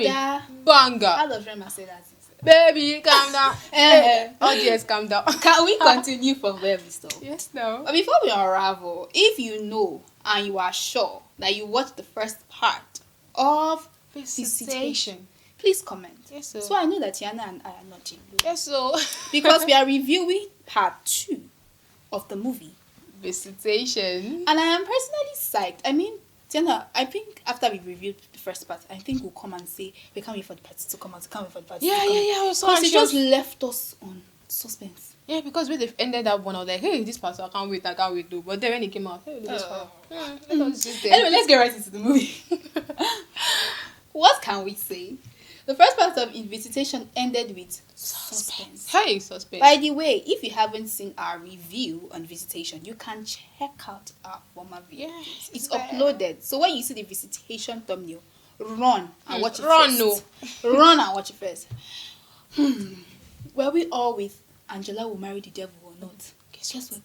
tell me. Banger. How does Rema say that? Baby, calm down. Audience, calm down. Can we continue from where we stopped? Yes, no. But before we unravel, if you know and you are sure that you watched the first part of Visitation, please comment. Yes, sir. So I know that Tiana and I are not in blue. Yes, so. Because we are reviewing part 2 of the movie Visitation. and I am personally psyched. I mean, Tiana, I think after we reviewed the first part, I think we'll come and say we can't wait for the part to come out. We can't wait for the part to come out. Yeah. I was so Because it anxious. just left us on suspense. Yeah, because when they ended that one, I was like, hey, this part, I can't wait though. But then when it came out, hey, look at this part. Let us just there. Anyway, let's get right into the movie. What can we say? The first part of Visitation ended with suspense. Hey, suspense. By the way, if you haven't seen our review on Visitation, you can check out our former video. Yes, It's there. uploaded. So when you see the Visitation thumbnail, run and watch it Run, first. Run and watch it first. Were we all with Angela will marry the devil or not? Guess what?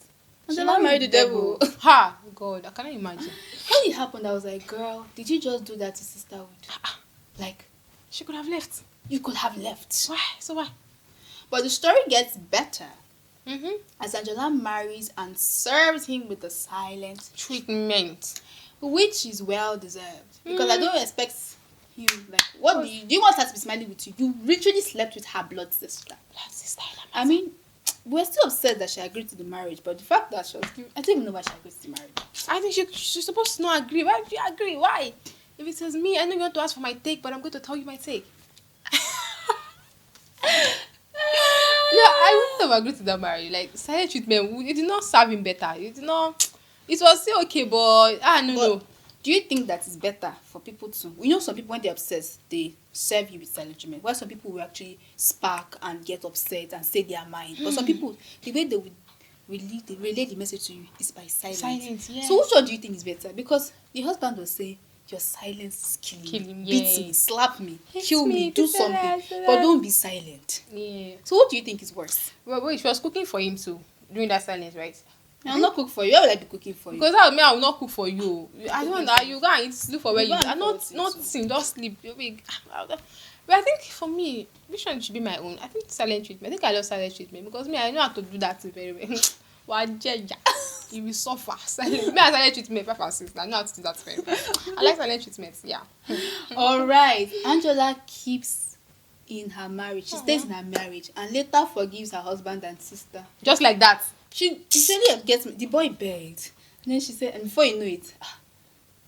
Angela married the devil. Ha! God, I cannot imagine. When it happened, I was like, girl, did you just do that to sisterhood? Like, She could have left. you could have left. Why? So why? But the story gets better Mm-hmm. as Angela marries and serves him with a silent Treatment. which is well deserved. Because I don't expect you, like, what do you want her to be smiling with you? You literally slept with her blood sister. Blood sister. I mean, we're still upset that she agreed to the marriage, but the fact that she was I don't even know why she agreed to the marriage. I think she's supposed to not agree. Why would you agree? Why? If it was me, I know you want to ask for my take, but I'm going to tell you my take. Yeah, I wouldn't have agreed to that marriage. Like, silent treatment, it did not serve him better. It did not. It was still okay, but no. Do you think that it's better for people to, you know, some people when they're upset, they serve you with silent treatment, while some people will actually spark and get upset and say their mind. But some people, the way they would relay the message to you is by silence. Silence, yes. So which one do you think is better? Because the husband will say, your silence is killing me, beat yeah. me, slap me, Hit kill me, me, do this and something, that. but don't be silent. Yeah. So what do you think is worse? Well, wait, she was cooking for him too, during that silence, right? I'll not cook for you. Why would I be cooking for you? Because that me, I will not cook for you. I don't know. You go and eat, look for where you. go and I'm look not for not it, sing, just sleep. You'll be. But I think for me, which one should be my own? I think silent treatment. I think I love silent treatment because me, I know how to do that very well. You will suffer. Silent. Me, I silent treatment 5 and 6. I know how to do that very well. I like silent treatment. Yeah. All right. Angela keeps in her marriage. She stays in her marriage and later forgives her husband and sister. Just like that. She usually gets me. The boy begged. And then she said, and before you know it,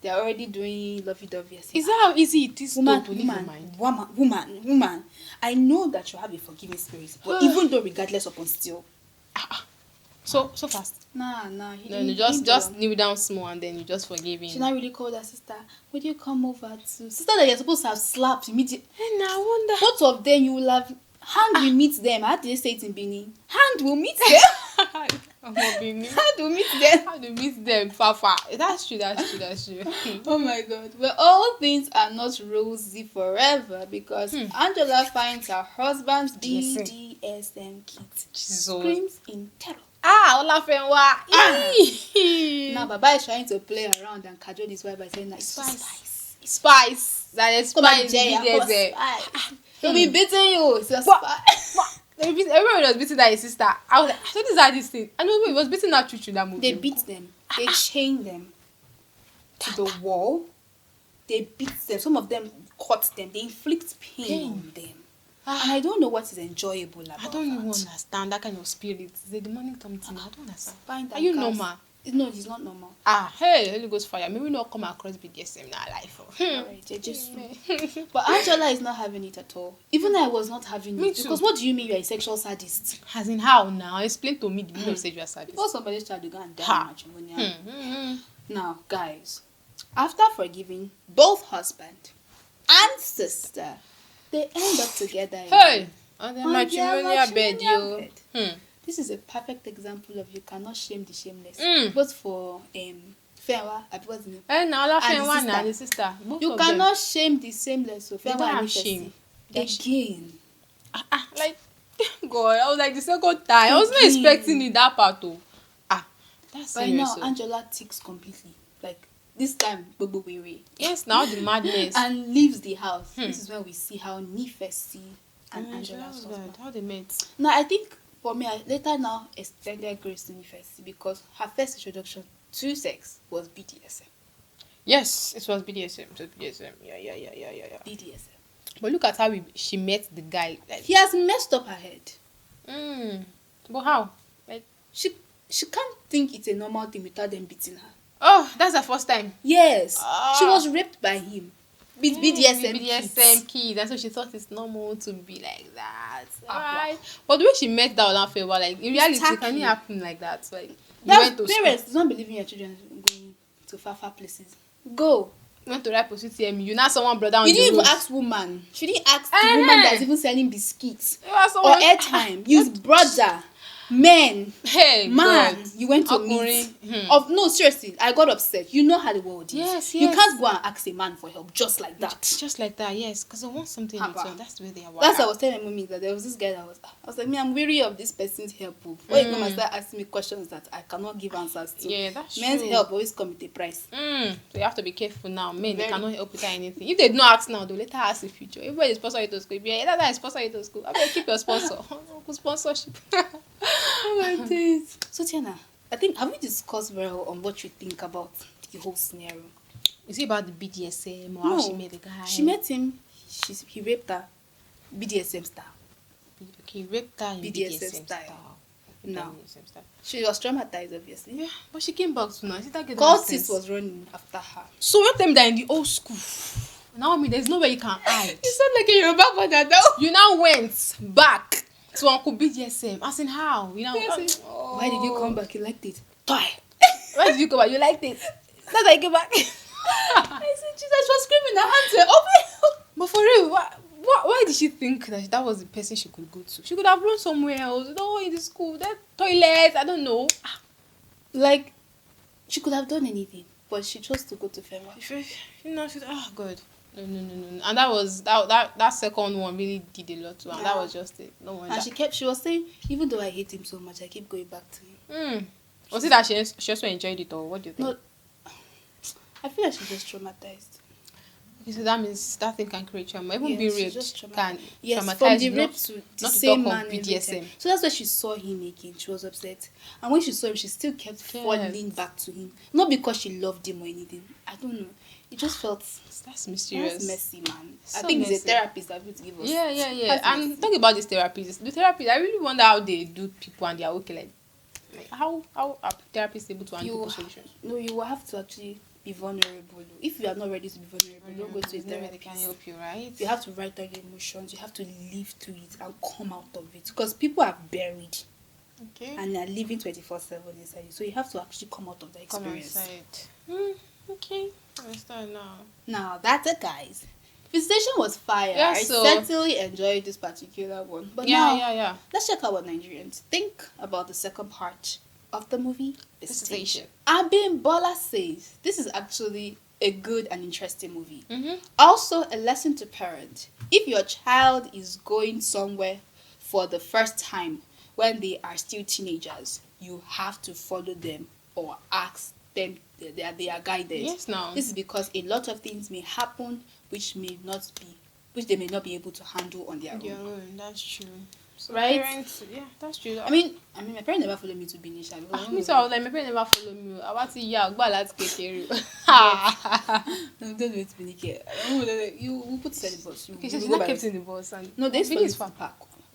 they're already doing lovey-dovey. Is that how easy it is to leave your mind? Woman. I know that you have a forgiving spirit, but even though regardless upon still. So fast. Nah. No, just kneel down small and then you just forgive him. She not really called her sister. Would you come over to sister that you're supposed to have slapped immediately? And I wonder. Both of them you will have hand will meet them. How do they say it in Benin? Hand will meet them. Hand will meet them. How to meet them far. That's true. Oh my God. Well, all things are not rosy forever because Angela finds her husband's BDSM kit. Screams in terror. Olafenwa. Now Baba is trying to play around and cajole his wife by saying that it's Spice. That is Come on, spice. Jay, BDSM. he'll be beating you. It's a spice. Everyone was beating that his sister. I was like, so this is this thing. I know he was beating that Chuchu that movie. They beat them. They chain them to the wall. They beat them. Some of them cut them. They inflict pain on them. And I don't know what is enjoyable about I don't even that. understand that kind of spirit. It's the demonic something. I don't understand. Find that Are you guys- normal? No, he's not normal. Hey, Holy Ghost fire. May we not come across BDSM in our life. Alright, but Angela is not having it at all. Even I was not having Me it. too. Because what do you mean you're a sexual sadist? As in how now? Explain to me the meaning of sexual sadism. Before somebody's child, you go and die Ha. in matrimonial. Now, guys, after forgiving both husband and sister, they end up together. Hey! On the On their matrimonial bed, matrimonial you. bed. This is a perfect example of you cannot shame the shameless. Mm. Both for Fewa, what's the name? Hey, now Olafenwa And the and the sister. Both You of them. cannot shame the shameless. So They Fewa don't and have Ifesi. shame. Again. Like, God, I was like the second time. I was not expecting it that part though. That's By serious. now, So. Angela ticks completely. Like, this time, Bobo Wewe. Yes, now the madness. And leaves the house. This is when we see how Nifesi and Angela's good. husband. How they met. Now, I think for me, I later now extended Grace to Nifesi because her first introduction to sex was BDSM. Yes, it was BDSM. It was BDSM. Yeah. BDSM. But look at how she met the guy. Like, He has messed up her head. But how? Like, She can't think it's a normal thing without them beating her. oh, that's her first time. Yes. Ah. She was raped by him. With BDSM BDSM kids. kids. And so she thought it's normal to be like that. Ah, Right? But the way she met that Olanfewa, like, in reality, tacky. can it happen like that? Like, you That's went to parents don't believe in your children going to far places. Go. school, went to write post TM, you now someone brother on You the didn't even road. ask woman. She didn't ask the woman that's even selling biscuits You ask or someone- airtime. Use brother, men, Hey, man. God. You went to Ọkùnrin. meet. Of no, seriously, I got upset. You know how the world is. Yes, You yes. can't go and ask a man for help just like that. Just like that, yes. Because I want something in Haba. return. That's the way they are. That's what I was telling my mommy that there was this guy that I was like, me, I'm weary of this person's help. When you come and start asking me questions that I cannot give answers to. Yeah, that's Men's true. help always come with a price. So you have to be careful now. Men, they Very. cannot help without anything. If they do not ask now, they'll later ask in future. Everybody sponsor you to school. Yeah, that is sponsor you to school. I better keep your sponsor. Sponsorship. Oh my days. So Tiana, I think have we discussed well on what you think about the whole scenario? Is it about the BDSM or how she met the guy? She met him. He raped her. BDSM style. Okay, raped her in BDSM BDSM style. style. Raped her No. in BDSM style. She was traumatized, obviously. Yeah, but she came back to now. Is it that girl God that sis sense? was running after her. So what them that in the old school? Now I mean, there's nowhere you can hide. You sound like a Yoruba mother though. You now went back to Uncle BDSM. As in how? You know? Oh. Why did you come back? You liked it. Why? Why did you go back? You liked it. That's why you came back. I said, Jesus, she was screaming. Her hands were open. But for real, why did she think that was the person she could go to? She could have run somewhere else. No, in the school, that toilet. I don't know. Like, she could have done anything, but she chose to go to Fema. You know, she's God. No. And that was that second one really did a lot to her. Yeah. That was just it. No wonder. And she was saying, even though I hate him so much, I keep going back to him. Was it that she also enjoyed it, or what do you think? No, I feel like she's just traumatized. Okay, so that means that thing can create trauma. Even Yes, being she's raped just can Yes, traumatize. from the not- rape to the not to same talk man of every BDSM. time. So that's why she saw him again. She was upset. And when she saw him, she still kept falling back to him. Not because she loved him or anything. I don't know. It just felt... That's mysterious. That's messy, man. I So think it's messy. a therapist that will give us... Yeah. That's And messy. talking about these therapists, the therapists, I really wonder how they do people and they are okay. Like how are therapists able to handle people's solutions? No, you will have to actually be vulnerable. If you are not ready to be vulnerable, don't go to a There's no way they therapist. can help you, right? You have to write down your emotions. You have to live through it and come out of it. Because people are buried Okay. and they are living 24/7 inside you. So you have to actually come out of the Come experience. inside. Okay. I understand now. Now, that's it, guys. Visitation was fire. Yeah, I so- certainly enjoyed this particular one. But Yeah, now, yeah. let's check out what Nigerians think about the second part of the movie, Visitation. Abimbola says this is actually a good and interesting movie. Mm-hmm. Also, a lesson to parents. If your child is going somewhere for the first time when they are still teenagers, you have to follow them or ask them. They are guided. Yes, now. This is because a lot of things may happen which they may not be able to handle on their Your own. own, that's true. So Right? Parents, yeah, that's true. I mean, my parents never followed me to Benisha. Me too, I was like, my parents never follow me. I want to go let's get here. No, don't wait to Benisha. You will put it in the bus. Okay, You she's will go not by kept yourself. in the bus. And No, there's Billy is for fun. park.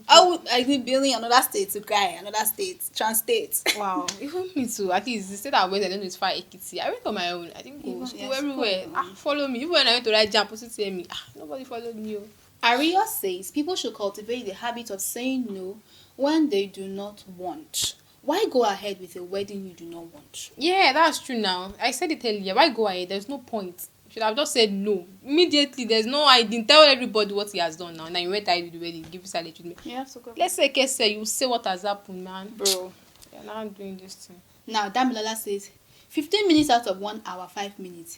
I need Billy another state to cry, another state, trans-state. Wow, even me too. At least the state I went, I don't know it's far Ekiti. I went on my own. I didn't go Even- school yeah, everywhere. school. Follow me. Even when I went to write jam, people tell me, nobody followed me. Oh. Aria says people should cultivate the habit of saying no when they do not want. Why go ahead with a wedding you do not want? Yeah, that's true now. I said it earlier. Why go ahead? There's no point. You should have just said no. Immediately, there's no, I didn't tell everybody what he has done now. Now you went ahead with the wedding, give you silent treatment. You have to go. Let's say, you say what has happened, man. Bro. You're not doing this thing. Now, Damilola says 15 minutes out of 1 hour, 5 minutes.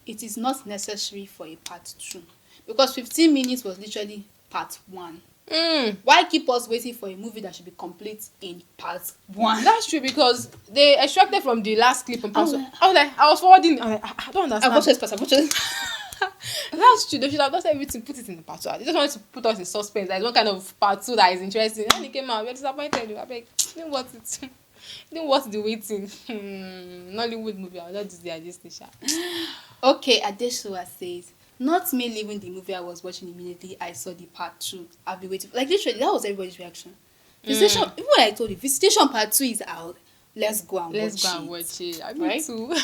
It is not necessary for a part 2. Because 15 minutes was literally part 1. Why keep us waiting for a movie that should be complete in part 1? That's true because they extracted from the last clip on Oh, Pastor. yeah. I was forwarding. I don't I understand. watched this, I watched this. That's true. They should have done everything, put it in the part 2. They just wanted to put us in suspense. There's one kind of part 2 that is interesting. And it came out. We're disappointed. I beg. Didn't watch it. Didn't watch the waiting. Nollywood movie. I'll not do this station. Okay, Adesua says, not me leaving the movie I was watching immediately I saw the part 2. I've been waiting. Like, literally, that was everybody's reaction. Visitation, even when I told you, Visitation part 2 is out. Let's go and watch it. I Right? too.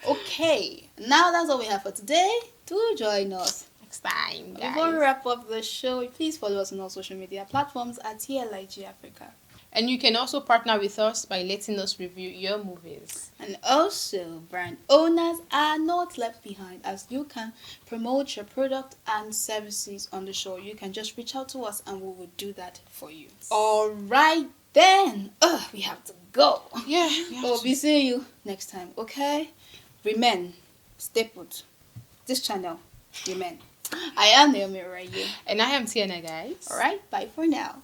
Okay, now that's all we have for today. Do join us Next time, guys. before we wrap up the show. Please follow us on all social media platforms at TLIG Africa. And you can also partner with us by letting us review your movies. And also, brand owners are not left behind, as you can promote your product and services on the show. You can just reach out to us and we will do that for you. All right then. We have to go. Yeah. We'll be seeing you next time, okay? Remain, stay put. This channel, remain. I am Naomi Raye. And I am Tiana, guys. All right, bye for now.